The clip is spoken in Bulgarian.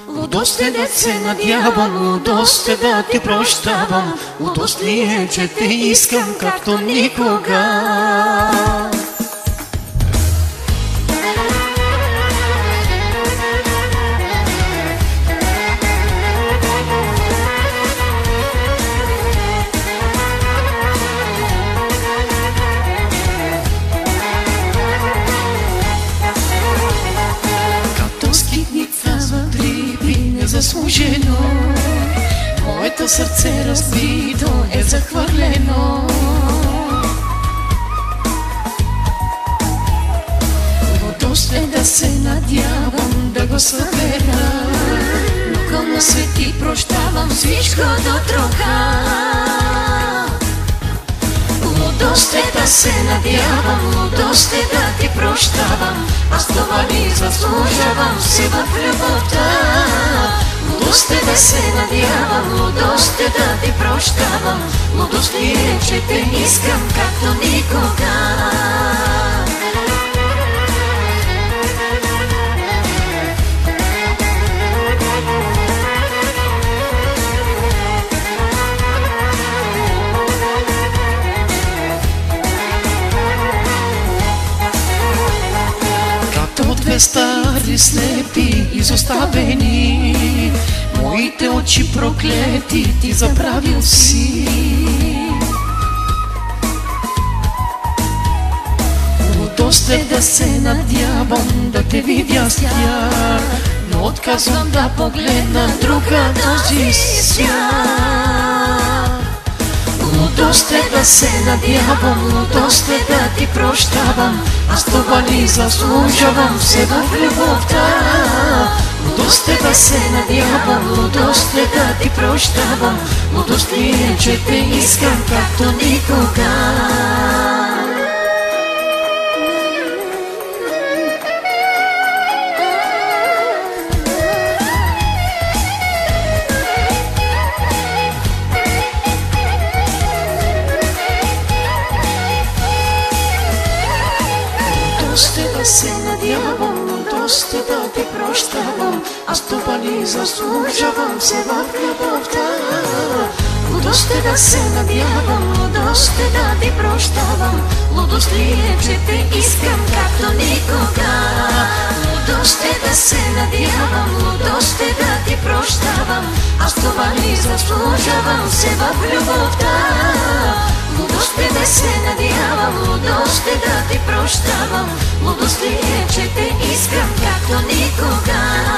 Лудост е да се надявам, лудост е да ти прощавам, лудост ли е, че те искам както никога. Заслужено, моето сърце разбито е захвърлено. Лудост е да се надявам да го събера, но към свети прощавам всичко до троха. Лудост е да се надявам, лудост е да ти прощавам, аз това ли заслужавам си в любовта. Лудост е да се надявам, лудост е да ти прощавам, лудост ли е, че те искам както никога. Две стари слепи изоставени, моите очи проклети ти забравил си. Лудост е да се надявам да те видя с тях, но отказвам да погледна друга този свят. Лудост е да се надявам, лудост е да ти прощавам, аз това ли заслужавам се в любовта. Лудост е да се надявам, лудост е да ти прощавам, лудост ли е, че те искам както никога. Лудост е да се надявам, лудост е да ти прощавам, аз това ли заслужавам се в любовта. Лудост е да се надявам, лудост е да ти прощавам, лудост ли е, че те искам както никога. Лудост е да се надявам, лудост е да ти прощавам, аз това ли заслужавам се в любовта. Лудост е да се надявам, лудост е да ти прощавам, лудост ли е, че те искам както никога.